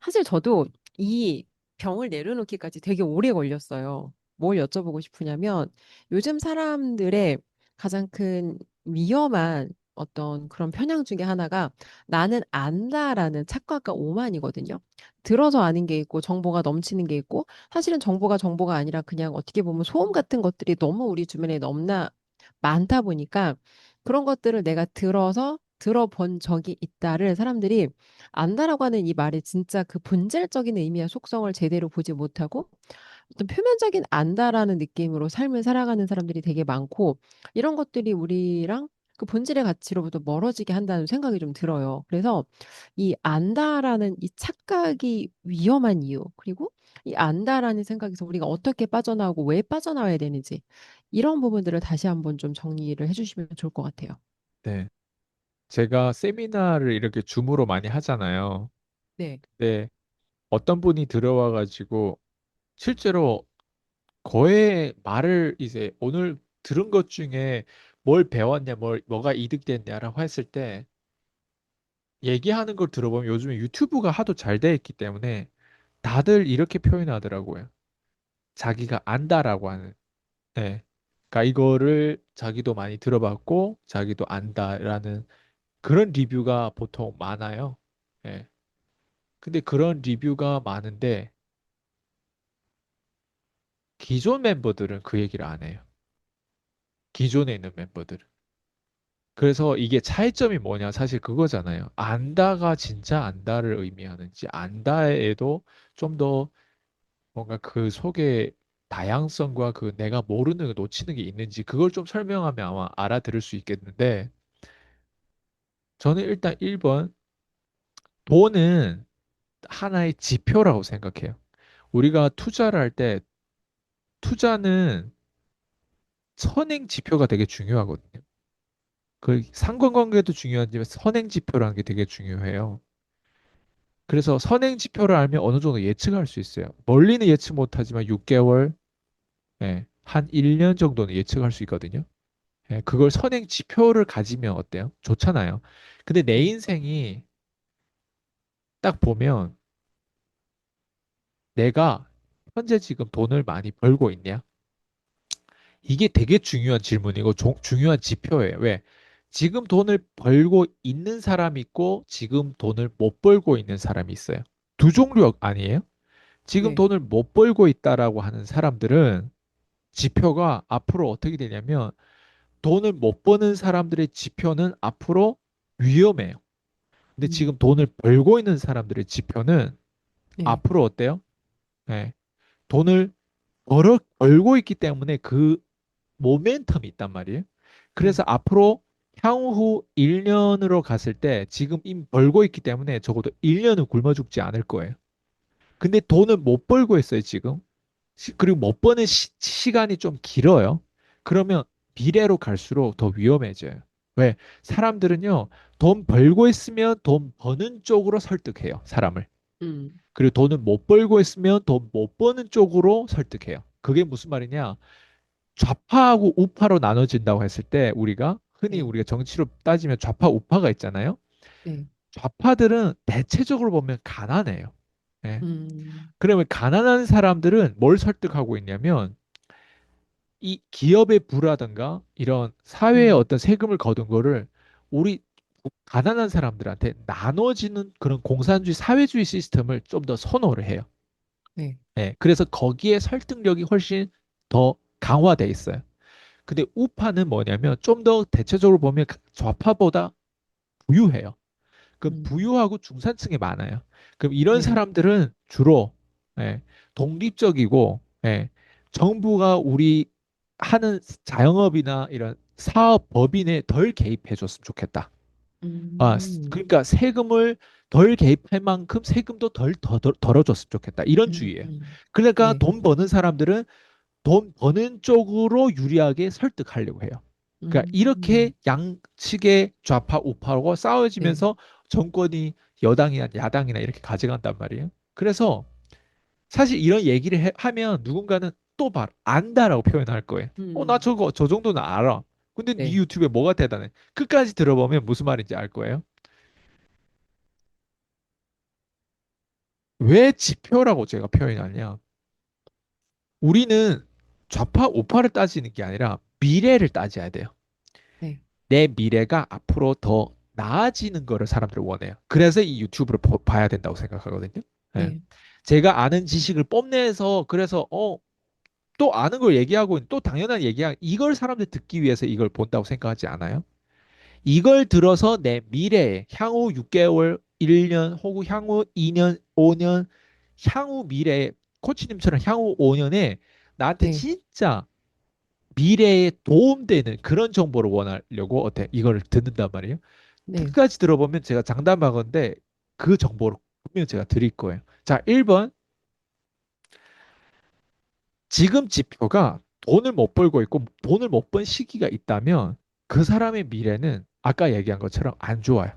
사실 저도 이 병을 내려놓기까지 되게 오래 걸렸어요. 뭘 여쭤보고 싶으냐면 요즘 사람들의 가장 큰 위험한 어떤 그런 편향 중에 하나가 나는 안다라는 착각과 오만이거든요. 들어서 아는 게 있고 정보가 넘치는 게 있고 사실은 정보가 아니라 그냥 어떻게 보면 소음 같은 것들이 너무 우리 주변에 너무나 많다 보니까 그런 것들을 내가 들어본 적이 있다를 사람들이 안다라고 하는 이 말이 진짜 그 본질적인 의미와 속성을 제대로 보지 못하고 어떤 표면적인 안다라는 느낌으로 삶을 살아가는 사람들이 되게 많고 이런 것들이 우리랑 그 본질의 가치로부터 멀어지게 한다는 생각이 좀 들어요. 그래서 이 안다라는 이 착각이 위험한 이유, 그리고 이 안다라는 생각에서 우리가 어떻게 빠져나오고 왜 빠져나와야 되는지 이런 부분들을 다시 한번 좀 정리를 해주시면 좋을 것 같아요. 네. 제가 세미나를 이렇게 줌으로 많이 하잖아요. 네, 근데 어떤 분이 들어와가지고 실제로 거의 말을 이제 오늘 들은 것 중에 뭘 배웠냐, 뭐가 이득됐냐라고 했을 때 얘기하는 걸 들어보면 요즘에 유튜브가 하도 잘 돼 있기 때문에 다들 이렇게 표현하더라고요. 자기가 안다라고 하는. 네. 그러니까 이거를 자기도 많이 들어봤고 자기도 안다라는 그런 리뷰가 보통 많아요. 예. 근데 그런 리뷰가 많은데 기존 멤버들은 그 얘기를 안 해요. 기존에 있는 멤버들은. 그래서 이게 차이점이 뭐냐? 사실 그거잖아요. 안다가 진짜 안다를 의미하는지, 안다에도 좀 더 뭔가 그 속에 다양성과 그 내가 모르는 거 놓치는 게 있는지 그걸 좀 설명하면 아마 알아들을 수 있겠는데 저는 일단 1번 돈은 하나의 지표라고 생각해요. 우리가 투자를 할 때 투자는 선행 지표가 되게 중요하거든요. 그 상관관계도 중요하지만 선행 지표라는 게 되게 중요해요. 그래서 선행 지표를 알면 어느 정도 예측할 수 있어요. 멀리는 예측 못하지만 6개월, 한 1년 정도는 예측할 수 있거든요. 그걸 선행 지표를 가지면 어때요? 좋잖아요. 근데 내 네, 인생이 딱 보면 내가 현재 지금 돈을 많이 벌고 있냐? 이게 되게 중요한 질문이고 중요한 지표예요. 왜? 지금 돈을 벌고 있는 사람이 있고 지금 돈을 못 벌고 있는 사람이 있어요. 두 종류 아니에요? 지금 네, 돈을 못 벌고 있다라고 하는 사람들은 지표가 앞으로 어떻게 되냐면 돈을 못 버는 사람들의 지표는 앞으로 위험해요. 근데 음, 지금 돈을 벌고 있는 사람들의 지표는 네, 앞으로 어때요? 네. 돈을 벌고 있기 때문에 그 모멘텀이 있단 말이에요. 그래서 음, 앞으로 향후 1년으로 갔을 때 지금 이미 벌고 있기 때문에 적어도 1년은 굶어 죽지 않을 거예요. 근데 돈을 못 벌고 있어요, 지금. 그리고 못 버는 시간이 좀 길어요. 그러면 미래로 갈수록 더 위험해져요. 왜? 사람들은요, 돈 벌고 있으면 돈 버는 쪽으로 설득해요, 사람을. 음, 그리고 돈을 못 벌고 있으면 돈 못 버는 쪽으로 설득해요. 그게 무슨 말이냐? 좌파하고 우파로 나눠진다고 했을 때 흔히 네, 우리가 정치로 따지면 좌파 우파가 있잖아요. 네, 좌파들은 대체적으로 보면 가난해요. 예. 음, 그러면 가난한 사람들은 뭘 설득하고 있냐면 이 기업의 부라든가 이런 사회에 음, 어떤 세금을 거둔 거를 우리 가난한 사람들한테 나눠지는 그런 공산주의 사회주의 시스템을 좀 더 선호를 해요. 네, 예. 그래서 거기에 설득력이 훨씬 더 강화돼 있어요. 근데 우파는 뭐냐면 좀 더 대체적으로 보면 좌파보다 부유해요. 그럼 음, 부유하고 중산층이 많아요. 그럼 이런 네, 사람들은 주로 예, 독립적이고 정부가 우리 하는 자영업이나 이런 사업 법인에 덜 개입해 줬으면 좋겠다. 음, 그러니까 세금을 덜 개입할 만큼 세금도 덜어줬으면 좋겠다. 이런 주의예요. 그러니까 네, 돈 버는 사람들은 돈 버는 쪽으로 유리하게 설득하려고 해요. 그러니까 이렇게 음, 양측의 좌파 우파로 네, 싸워지면서 정권이 여당이나 야당이나 이렇게 가져간단 말이에요. 그래서 사실 이런 얘기를 하면 누군가는 또 안다라고 표현할 거예요. 나 음, 저 정도는 알아. 근데 네 네, 유튜브에 뭐가 대단해? 끝까지 들어보면 무슨 말인지 알 거예요. 왜 지표라고 제가 표현하냐? 우리는 좌파, 우파를 따지는 게 아니라 미래를 따져야 돼요. 네, 내 미래가 앞으로 더 나아지는 거를 사람들이 원해요. 그래서 이 유튜브를 봐야 된다고 생각하거든요. 예. 네, 제가 아는 지식을 뽐내서 그래서 또 아는 걸 얘기하고 또 당연한 얘기야. 이걸 사람들 듣기 위해서 이걸 본다고 생각하지 않아요? 이걸 들어서 내 미래에 향후 6개월, 1년 혹은 향후 2년, 5년, 향후 미래에 코치님처럼 향후 5년에 나한테 네, 진짜 미래에 도움되는 그런 정보를 원하려고 어때? 이걸 듣는단 말이에요. 네, 끝까지 들어보면 제가 장담하건데 그 정보를 분명 제가 드릴 거예요. 자, 1번. 지금 지표가 돈을 못 벌고 있고 돈을 못 번 시기가 있다면 그 사람의 미래는 아까 얘기한 것처럼 안 좋아요.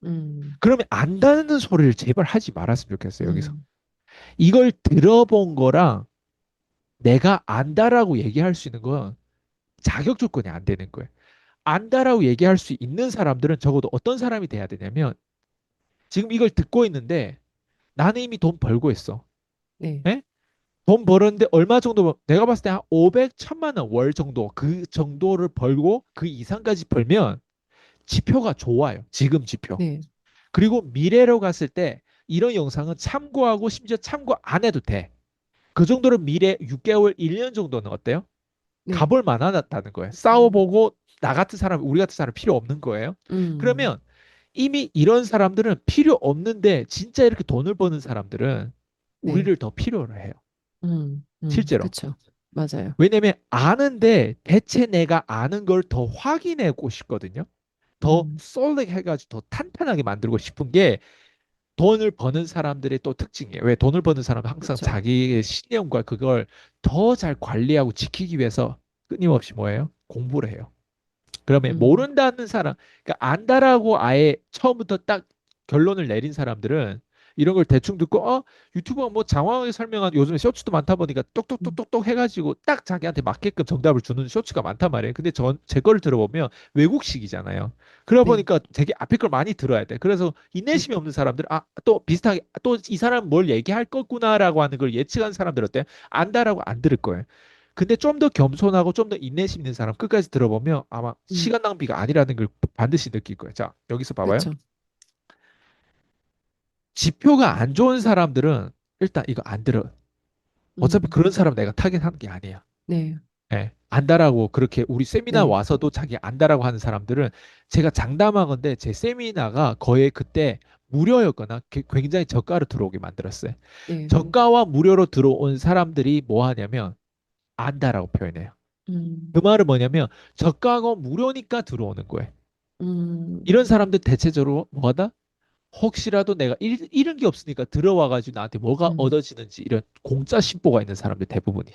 음, 그러면 안다는 소리를 제발 하지 말았으면 좋겠어요, 여기서. 음, 이걸 들어본 거랑 내가 안다라고 얘기할 수 있는 건 자격 조건이 안 되는 거예요. 안다라고 얘기할 수 있는 사람들은 적어도 어떤 사람이 돼야 되냐면 지금 이걸 듣고 있는데 나는 이미 돈 벌고 있어. 네, 예? 돈 벌었는데 얼마 정도 내가 봤을 때 한 500, 1000만 원 월 정도 그 정도를 벌고 그 이상까지 벌면 지표가 좋아요. 지금 지표. 네, 그리고 미래로 갔을 때 이런 영상은 참고하고 심지어 참고 안 해도 돼. 그 정도로 미래 6개월, 1년 정도는 어때요? 네, 가볼 만하다는 거예요. 음, 싸워보고 나 같은 사람, 우리 같은 사람 필요 없는 거예요. 음, 그러면 이미 이런 사람들은 필요 없는데 진짜 이렇게 돈을 버는 사람들은 네, 우리를 더 필요로 해요. 실제로. 그쵸. 맞아요. 왜냐면 아는데 대체 내가 아는 걸 더 확인하고 싶거든요. 더 음, 솔릭 해가지고 더 탄탄하게 만들고 싶은 게 돈을 버는 사람들의 또 특징이에요. 왜 돈을 버는 사람은 항상 그쵸. 자기의 신념과 그걸 더 잘 관리하고 지키기 위해서 끊임없이 뭐예요? 공부를 해요. 그러면 음, 모른다는 사람, 그러니까 안다라고 아예 처음부터 딱 결론을 내린 사람들은 이런 걸 대충 듣고 유튜버가 뭐 장황하게 설명한 요즘에 쇼츠도 많다 보니까 음, 똑똑똑똑똑 해가지고 딱 자기한테 맞게끔 정답을 주는 쇼츠가 많단 말이에요. 근데 제 거를 들어보면 외국식이잖아요. 그러다 네, 보니까 되게 앞에 걸 많이 들어야 돼. 그래서 음, 인내심이 없는 사람들, 또 비슷하게 또 이 사람 뭘 얘기할 거구나라고 하는 걸 예측한 사람들 어때? 안다라고 안 들을 거예요. 근데 좀 더 겸손하고 좀 더 인내심 있는 사람 끝까지 들어보면 아마 음, 시간 낭비가 아니라는 걸 반드시 느낄 거예요. 자, 여기서 봐봐요. 그쵸. 지표가 안 좋은 사람들은 일단 이거 안 들어. 어차피 음, 그런 사람 내가 타겟하는 게 아니야. 네, 예, 안다라고 그렇게 우리 세미나 네, 와서도 자기 안다라고 하는 사람들은 제가 장담하건데 제 세미나가 거의 그때 무료였거나 굉장히 저가로 들어오게 만들었어요. 네, 저가와 무료로 들어온 사람들이 뭐 하냐면 안다라고 표현해요. 음, 그 말은 뭐냐면 저가고 무료니까 들어오는 거예요. 음, 이런 사람들 대체적으로 뭐하다? 혹시라도 내가 잃은 게 없으니까 들어와가지고 나한테 뭐가 음, 얻어지는지 이런 공짜 심보가 있는 사람들 대부분이.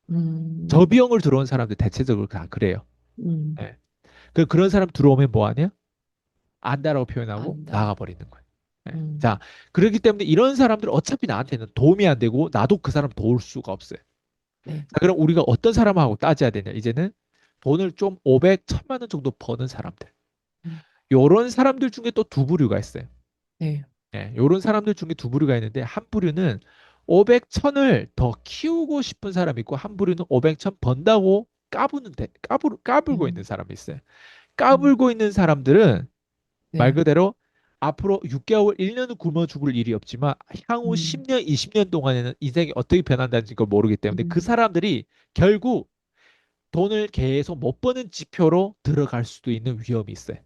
음, 저비용을 들어온 사람들 대체적으로 다 그래요. 음, 예. 그런 사람 들어오면 뭐하냐? 안다라고 표현하고 안다. 나가버리는 거예요. 예. 음, 자, 그렇기 때문에 이런 사람들 어차피 나한테는 도움이 안 되고 나도 그 사람 도울 수가 없어요. 네, 자, 그럼 우리가 어떤 사람하고 따져야 되냐? 이제는 돈을 좀 500, 1000만 원 정도 버는 사람들. 음, 요런 사람들 중에 또 두 부류가 있어요. 네, 예, 요런 사람들 중에 두 부류가 있는데 한 부류는 500, 1000을 더 키우고 싶은 사람이 있고 한 부류는 500, 1000 번다고 까불고 있는 음, 사람이 있어요. 음, 까불고 있는 사람들은 말 네, 그대로 앞으로 6개월, 1년은 굶어 죽을 일이 없지만 향후 음, 10년, 20년 동안에는 인생이 어떻게 변한다는 걸 모르기 때문에 그 음, 사람들이 결국 돈을 계속 못 버는 지표로 들어갈 수도 있는 위험이 있어요.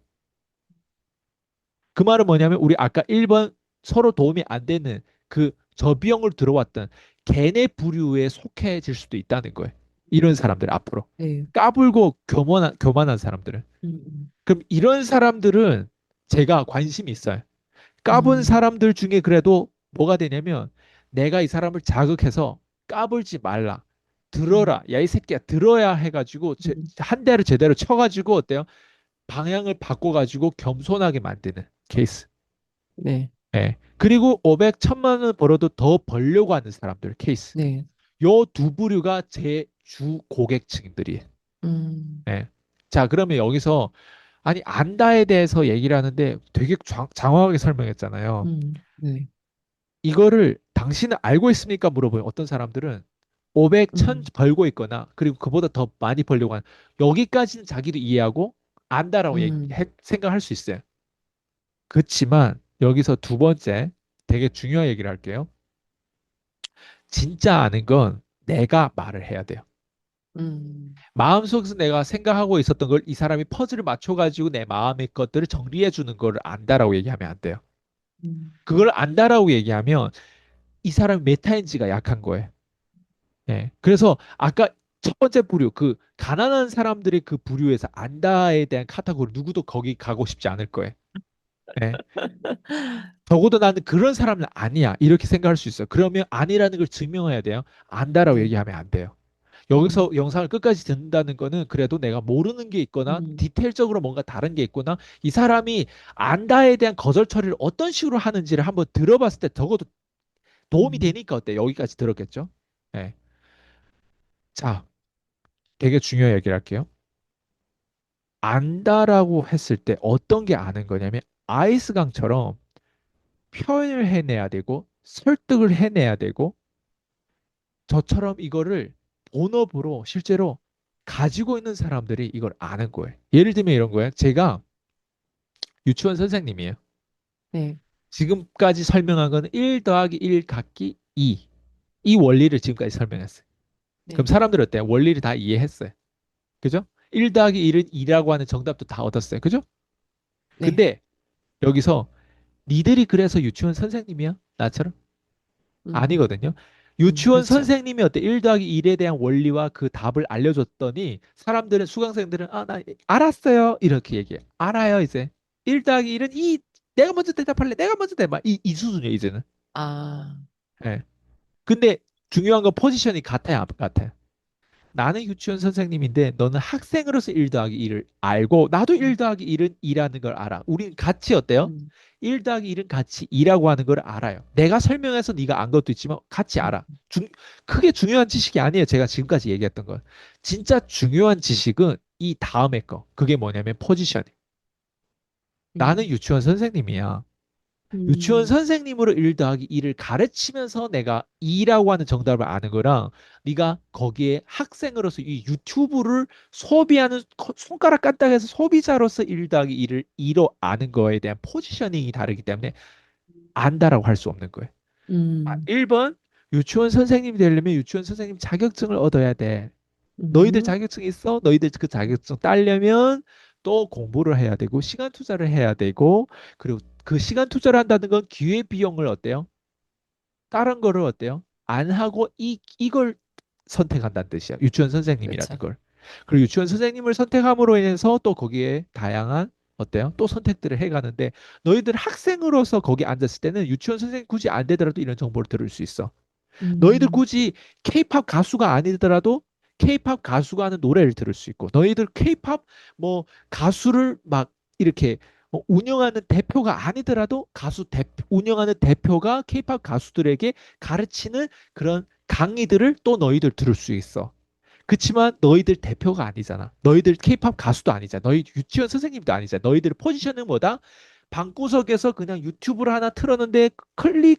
그 말은 뭐냐면 우리 아까 1번 서로 도움이 안 되는 그 저비용을 들어왔던 걔네 부류에 속해질 수도 있다는 거예요. 이런 사람들 앞으로. 네, 까불고 교만한 사람들은. 음, 그럼 이런 사람들은 제가 관심이 있어요. 까분 음, 사람들 중에 그래도 뭐가 되냐면 내가 이 사람을 자극해서 까불지 말라. 음, 들어라. 야, 이 새끼야. 들어야 해가지고 음, 한 대를 제대로 쳐가지고 어때요? 방향을 바꿔가지고 겸손하게 만드는 케이스. 네, 예. 그리고 500, 1000만 원 벌어도 더 벌려고 하는 사람들 케이스. 네, 요 두 부류가 제 주 고객층들이에요. 음, 예. 자, 그러면 여기서 아니 안다에 대해서 얘기를 하는데 되게 장황하게 설명했잖아요. 네, 이거를 당신은 알고 있습니까? 물어보면 어떤 사람들은 500, 1000 음, 벌고 있거나 그리고 그보다 더 많이 벌려고 하는 여기까지는 자기도 이해하고 안다라고 음, 생각할 수 있어요. 그렇지만 여기서 두 번째 되게 중요한 얘기를 할게요. 진짜 아는 건 내가 말을 해야 돼요. 음, 마음속에서 내가 생각하고 있었던 걸 이 사람이 퍼즐을 맞춰가지고 내 마음의 것들을 정리해 주는 걸 안다라고 얘기하면 안 돼요. 음, 그걸 안다라고 얘기하면 이 사람이 메타인지가 약한 거예요. 예. 그래서 아까 첫 번째 부류, 그 가난한 사람들의 그 부류에서 안다에 대한 카테고리 누구도 거기 가고 싶지 않을 거예요. 예. 적어도 나는 그런 사람은 아니야. 이렇게 생각할 수 있어요. 그러면 아니라는 걸 증명해야 돼요. 안다라고 네, 얘기하면 안 돼요. 여기서 음, 영상을 끝까지 듣는다는 거는 그래도 내가 모르는 게 있거나 음, 디테일적으로 뭔가 다른 게 있거나 이 사람이 안다에 대한 거절 처리를 어떤 식으로 하는지를 한번 들어봤을 때 적어도 도움이 음, 되니까 어때? 여기까지 들었겠죠? 예. 자, 되게 중요한 얘기를 할게요. 안다라고 했을 때 어떤 게 아는 거냐면 아이스강처럼 표현을 해내야 되고 설득을 해내야 되고 저처럼 이거를 본업으로 실제로 가지고 있는 사람들이 이걸 아는 거예요. 예를 들면 이런 거예요. 제가 유치원 선생님이에요. 네, 지금까지 설명한 거는 1 더하기 1 갖기 2. 이 원리를 지금까지 설명했어요. 그럼 네, 사람들 어때요? 원리를 다 이해했어요. 그죠? 1 더하기 1은 2라고 하는 정답도 다 얻었어요. 그죠? 네, 근데 여기서 니들이 그래서 유치원 선생님이야? 나처럼? 음, 아니거든요. 유치원 그렇죠. 선생님이 어때? 1 더하기 1에 대한 원리와 그 답을 알려줬더니 사람들은, 수강생들은, 아, 나 알았어요. 이렇게 얘기해. 알아요, 이제. 1 더하기 1은 이, 내가 먼저 대답할래. 내가 먼저 대답. 이 수준이에요, 이제는. 아, 예. 근데 중요한 건 포지션이 같아요, 안 같아요? 나는 유치원 선생님인데 너는 학생으로서 1 더하기 1을 알고 나도 1 음, 더하기 1은 2라는 걸 알아. 우린 같이 어때요? 음, 1 더하기 1은 같이 2라고 하는 걸 알아요. 내가 설명해서 네가 안 것도 있지만 같이 음, 알아. 크게 중요한 지식이 아니에요. 제가 지금까지 얘기했던 건. 진짜 중요한 지식은 이 다음에 거. 그게 뭐냐면 포지션. 나는 음, 유치원 선생님이야. 유치원 음, 선생님으로 1 더하기 2를 가르치면서 내가 2라고 하는 정답을 아는 거랑 네가 거기에 학생으로서 이 유튜브를 소비하는 손가락 까딱해서 소비자로서 1 더하기 2를 2로 아는 거에 대한 포지셔닝이 다르기 때문에 안다라고 할 수 없는 거예요. 음, 1번 유치원 선생님이 되려면 유치원 선생님 자격증을 얻어야 돼. 너희들 음, 자격증 있어? 너희들 그 자격증 따려면 또 공부를 해야 되고 시간 투자를 해야 되고 그리고 그 시간 투자를 한다는 건 기회 비용을 어때요? 다른 거를 어때요? 안 하고 이걸 선택한다는 뜻이야. 유치원 선생님이라는 그렇죠. 걸. 그리고 유치원 선생님을 선택함으로 인해서 또 거기에 다양한 어때요? 또 선택들을 해가는데 너희들 학생으로서 거기 앉았을 때는 유치원 선생님 굳이 안 되더라도 이런 정보를 들을 수 있어. 너희들 음, 굳이 케이팝 가수가 아니더라도 케이팝 가수가 하는 노래를 들을 수 있고 너희들 케이팝 뭐 가수를 막 이렇게 뭐 운영하는 대표가 아니더라도 운영하는 대표가 케이팝 가수들에게 가르치는 그런 강의들을 또 너희들 들을 수 있어. 그치만 너희들 대표가 아니잖아. 너희들 케이팝 가수도 아니잖아. 너희 유치원 선생님도 아니잖아. 너희들 포지션은 뭐다? 방구석에서 그냥 유튜브를 하나 틀었는데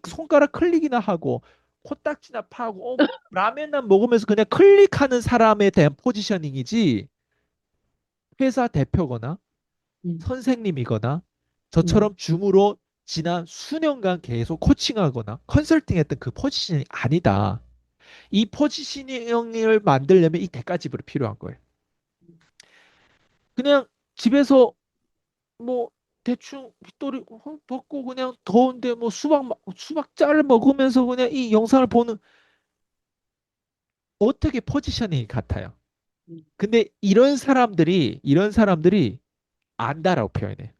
손가락 클릭이나 하고 코딱지나 파고 라면만 먹으면서 그냥 클릭하는 사람에 대한 포지셔닝이지 회사 대표거나 음, 선생님이거나 음, 저처럼 줌으로 지난 수년간 계속 코칭하거나 컨설팅했던 그 포지션이 아니다. 이 포지셔닝을 만들려면 이 대가집으로 필요한 거예요. 그냥 집에서 뭐 대충 빗돌이 벗고 그냥 더운데 뭐 수박 짤 먹으면서 그냥 이 영상을 보는 어떻게 포지셔닝이 같아요. 음, 근데 이런 사람들이 안다라고 표현해.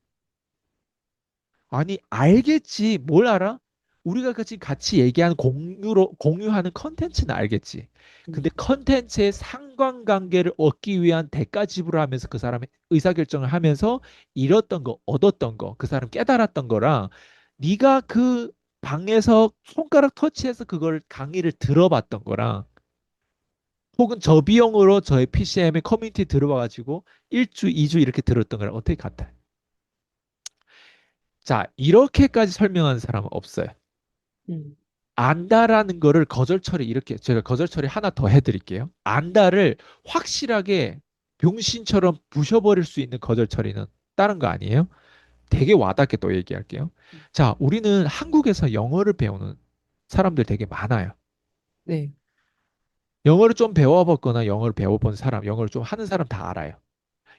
아니 알겠지. 뭘 알아? 우리가 같이 얘기하는 공유하는 컨텐츠는 알겠지. 근데 음, 컨텐츠의 상관관계를 얻기 위한 대가 지불하면서 그 사람의 의사결정을 하면서 잃었던 거, 얻었던 거, 그 사람 깨달았던 거랑 네가 그 방에서 손가락 터치해서 그걸 강의를 들어봤던 거랑 혹은 저비용으로 저의 PCM의 커뮤니티 들어와가지고 1주, 2주 이렇게 들었던 거랑 어떻게 같아요? 자, 이렇게까지 설명하는 사람은 없어요. 음, 안다라는 거를 거절 처리 이렇게 제가 거절 처리 하나 더 해드릴게요. 안다를 확실하게 병신처럼 부셔버릴 수 있는 거절 처리는 다른 거 아니에요? 되게 와닿게 또 얘기할게요. 자, 우리는 한국에서 영어를 배우는 사람들 되게 많아요. 네, 영어를 좀 배워봤거나 영어를 배워본 사람, 영어를 좀 하는 사람 다 알아요.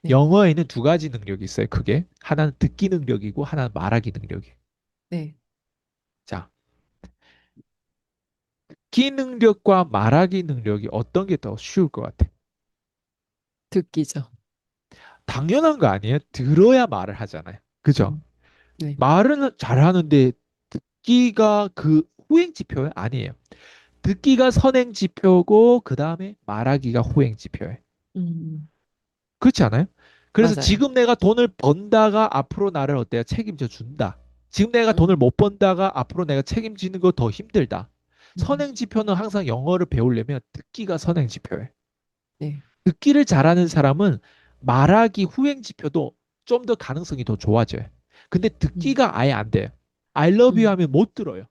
네, 영어에는 두 가지 능력이 있어요. 크게. 하나는 듣기 능력이고 하나는 말하기 능력이에요. 네. 자, 듣기 능력과 말하기 능력이 어떤 게 더 쉬울 것 같아? 듣기죠. 당연한 거 아니에요? 들어야 말을 하잖아요. 그죠? 음, 네, 말은 잘하는데 듣기가 그 후행 지표요? 아니에요. 듣기가 선행 지표고 그 다음에 말하기가 후행 지표예요. 음, 그렇지 않아요? 그래서 맞아요. 지금 내가 돈을 번다가 앞으로 나를 어때요? 책임져 준다. 지금 내가 돈을 음, 못 번다가 앞으로 내가 책임지는 거 더 힘들다. 음, 선행 지표는 항상 영어를 배우려면 듣기가 선행 지표예요. 네, 듣기를 잘하는 사람은 말하기 후행 지표도 좀 더 가능성이 더 좋아져요. 근데 음, 듣기가 아예 안 돼요. I love you 음, 하면 못 들어요.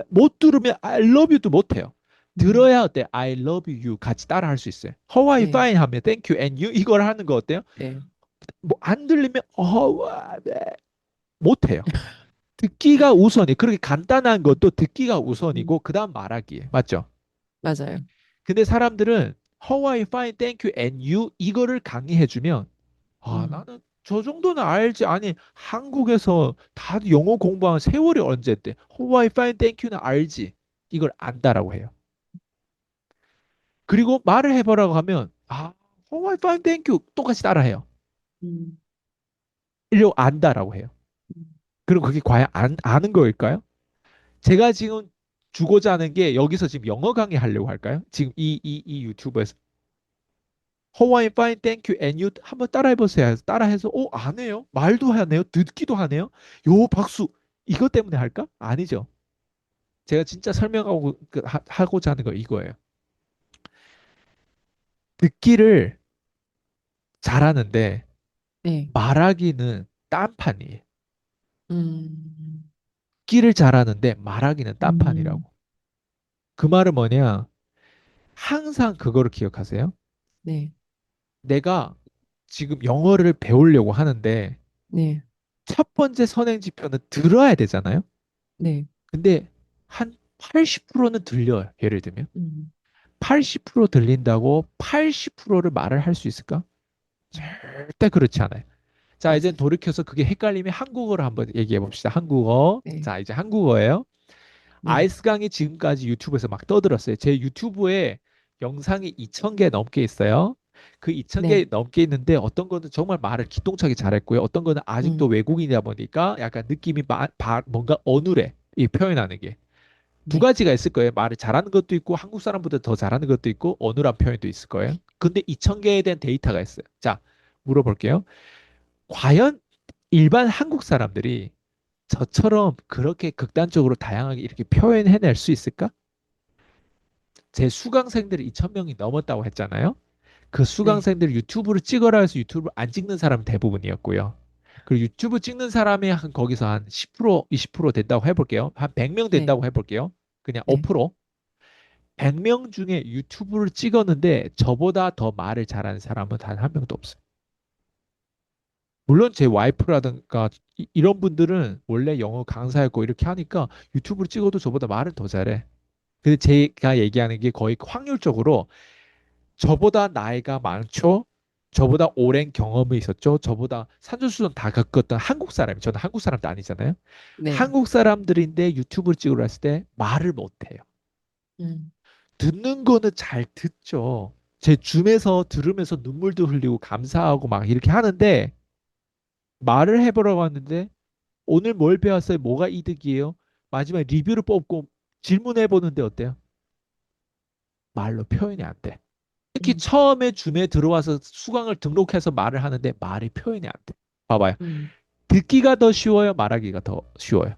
못 들으면 I love you도 못 해요. 음, 들어야 어때? I love you 같이 따라 할 수 있어요. How are you 네, fine 하면 thank you and you 이걸 하는 거 어때요? 네, 뭐 안 들리면 네. 못 해요. 듣기가 우선이 그렇게 간단한 것도 듣기가 음, 우선이고 그다음 말하기에 맞죠? 맞아요. 근데 사람들은 How are you fine thank you and you 이거를 강의해주면 아 음, 나는 저 정도는 알지 아니 한국에서 다 영어 공부한 세월이 언제때 How are you fine thank you는 알지 이걸 안다라고 해요. 그리고 말을 해보라고 하면 아 How are you fine thank you 똑같이 따라해요. 음, 이러고 안다라고 해요. 음, 그럼 그게 과연 아는 거일까요? 제가 지금 주고자 하는 게 여기서 지금 영어 강의 하려고 할까요? 지금 이 유튜브에서 Hawaii fine thank you and you 한번 따라해보세요. 따라해서 안 해요? 말도 하네요? 듣기도 하네요? 요 박수 이것 때문에 할까? 아니죠. 제가 진짜 설명하고 하고자 하는 거 이거예요. 듣기를 잘하는데 네, 말하기는 딴판이에요. 음, 듣기를 잘하는데 말하기는 딴판이라고. 음, 그 말은 뭐냐? 항상 그거를 기억하세요. 네, 내가 지금 영어를 배우려고 하는데 네, 첫 번째 선행 지표는 들어야 되잖아요. 네, 근데 한 80%는 들려요. 예를 들면 음, 80% 들린다고 80%를 말을 할 수 있을까? 음, 절대 그렇지 않아요. 자, 이제 맞아요. 돌이켜서 그게 헷갈리면 한국어로 한번 얘기해 봅시다. 한국어. 네, 자, 이제 한국어예요. 네, 아이스 강이 지금까지 유튜브에서 막 떠들었어요. 제 유튜브에 영상이 2,000개 넘게 있어요. 그 네, 2,000개 넘게 있는데 어떤 거는 정말 말을 기똥차게 잘했고요. 어떤 거는 아직도 음, 외국인이다 보니까 약간 느낌이 뭔가 어눌해. 이 표현하는 게. 두 네, 가지가 있을 거예요. 말을 잘하는 것도 있고 한국 사람보다 더 잘하는 것도 있고 어눌한 표현도 있을 거예요. 근데 2,000개에 대한 데이터가 있어요. 자, 물어볼게요. 과연 일반 한국 사람들이 저처럼 그렇게 극단적으로 다양하게 이렇게 표현해낼 수 있을까? 제 수강생들이 2,000명이 넘었다고 했잖아요. 그 네, 수강생들이 유튜브를 찍어라 해서 유튜브를 안 찍는 사람은 대부분이었고요. 그리고 유튜브 찍는 사람이 한 거기서 한 10%, 20% 된다고 해볼게요. 한 100명 네, 된다고 해볼게요. 그냥 네, 5%. 100명 중에 유튜브를 찍었는데 저보다 더 말을 잘하는 사람은 단 한 명도 없어요. 물론 제 와이프라든가 이런 분들은 원래 영어 강사였고 이렇게 하니까 유튜브를 찍어도 저보다 말을 더 잘해. 근데 제가 얘기하는 게 거의 확률적으로 저보다 나이가 많죠? 저보다 오랜 경험이 있었죠? 저보다 산전수전 다 겪었던 한국 사람이, 저는 한국 사람도 아니잖아요. 네, 한국 사람들인데 유튜브를 찍으러 했을 때 말을 못해요. 음, 듣는 거는 잘 듣죠. 제 줌에서 들으면서 눈물도 흘리고 감사하고 막 이렇게 하는데 말을 해보라고 하는데 오늘 뭘 배웠어요? 뭐가 이득이에요? 마지막에 리뷰를 뽑고 질문해 보는데 어때요? 말로 표현이 안 돼. 특히 음, 처음에 줌에 들어와서 수강을 등록해서 말을 하는데 말이 표현이 안 돼. 봐봐요. 음, 듣기가 더 쉬워요? 말하기가 더 쉬워요?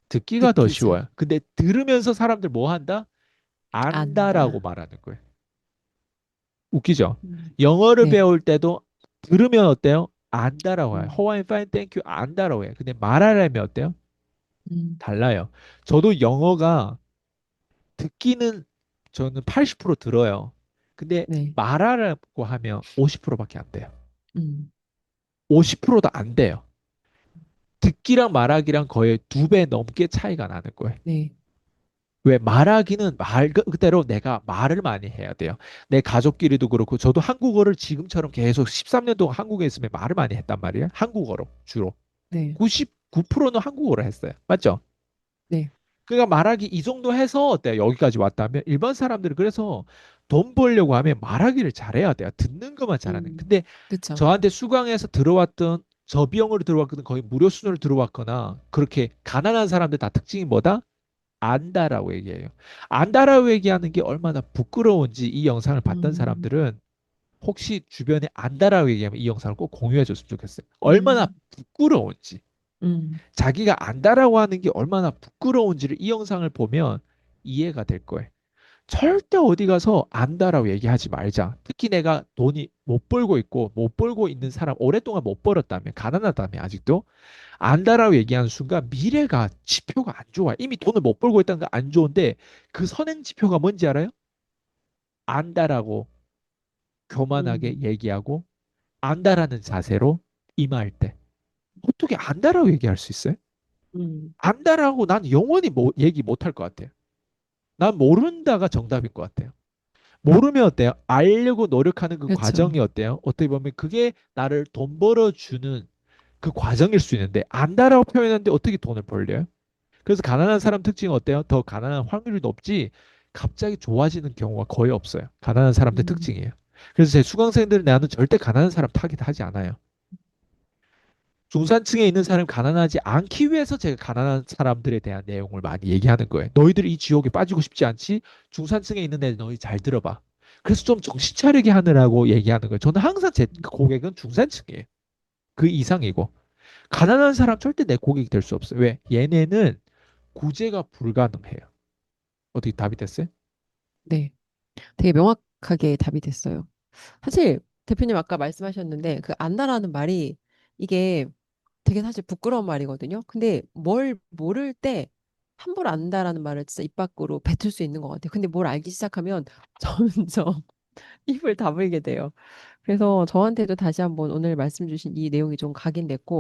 듣기가 더 듣기죠. 쉬워요. 근데 들으면서 사람들 뭐 한다? 안다라고 안다. 말하는 거예요. 웃기죠? 음, 영어를 네, 배울 때도 들으면 어때요? 안다라고 해요. 음, How I'm fine, thank you. 안다라고 해요. 근데 말하려면 어때요? 음, 달라요. 저도 영어가 듣기는 저는 80% 들어요. 근데 네. 말하라고 하면 50%밖에 안 돼요. 음, 50%도 안 돼요. 듣기랑 말하기랑 거의 2배 넘게 차이가 나는 거예요. 네. 왜 말하기는 말 그대로 내가 말을 많이 해야 돼요. 내 가족끼리도 그렇고 저도 한국어를 지금처럼 계속 13년 동안 한국에 있으면 말을 많이 했단 말이에요. 한국어로 주로. 네. 99%는 한국어로 했어요. 맞죠? 네. 그러니까 말하기 이 정도 해서 어때요? 여기까지 왔다면 일반 사람들은 그래서 돈 벌려고 하면 말하기를 잘해야 돼요. 듣는 것만 잘하는. 근데 그쵸. 저한테 수강해서 들어왔던 저비용으로 들어왔거든 거의 무료 수준으로 들어왔거나 그렇게 가난한 사람들 다 특징이 뭐다? 안다라고 얘기해요. 안다라고 얘기하는 게 얼마나 부끄러운지 이 영상을 봤던 음, 사람들은 혹시 주변에 안다라고 얘기하면 이 영상을 꼭 공유해 줬으면 좋겠어요. 얼마나 음, 부끄러운지. 음, 자기가 안다라고 하는 게 얼마나 부끄러운지를 이 영상을 보면 이해가 될 거예요. 절대 어디 가서 안다라고 얘기하지 말자. 특히 내가 돈이 못 벌고 있고 못 벌고 있는 사람 오랫동안 못 벌었다면 가난하다면 아직도 안다라고 얘기하는 순간 미래가 지표가 안 좋아. 이미 돈을 못 벌고 있다는 거 안 좋은데 그 선행 지표가 뭔지 알아요? 안다라고 교만하게 음, 얘기하고 안다라는 자세로 임할 때 어떻게 안다라고 얘기할 수 있어요? 음, 안다라고 난 영원히 얘기 못 할 것 같아요. 난 모른다가 정답일 것 같아요. 모르면 어때요? 알려고 노력하는 그 그렇죠. 과정이 어때요? 어떻게 보면 그게 나를 돈 벌어주는 그 과정일 수 있는데 안다라고 표현하는데 어떻게 돈을 벌려요? 그래서 가난한 사람 특징은 어때요? 더 가난한 확률이 높지 갑자기 좋아지는 경우가 거의 없어요. 가난한 사람들 음, 특징이에요. 그래서 제 수강생들은 나는 절대 가난한 사람 타깃하지 않아요. 중산층에 있는 사람이 가난하지 않기 위해서 제가 가난한 사람들에 대한 내용을 많이 얘기하는 거예요. 너희들이 이 지옥에 빠지고 싶지 않지? 중산층에 있는 애들 너희 잘 들어봐. 그래서 좀 정신 차리게 하느라고 얘기하는 거예요. 저는 항상 제 고객은 중산층이에요. 그 이상이고. 가난한 사람 절대 내 고객이 될 수 없어요. 왜? 얘네는 구제가 불가능해요. 어떻게 답이 됐어요? 네. 되게 명확하게 답이 됐어요. 사실 대표님 아까 말씀하셨는데 그 안다라는 말이 이게 되게 사실 부끄러운 말이거든요. 근데 뭘 모를 때 함부로 안다라는 말을 진짜 입 밖으로 뱉을 수 있는 것 같아요. 근데 뭘 알기 시작하면 점점 입을 다물게 돼요. 그래서 저한테도 다시 한번 오늘 말씀 주신 이 내용이 좀 각인됐고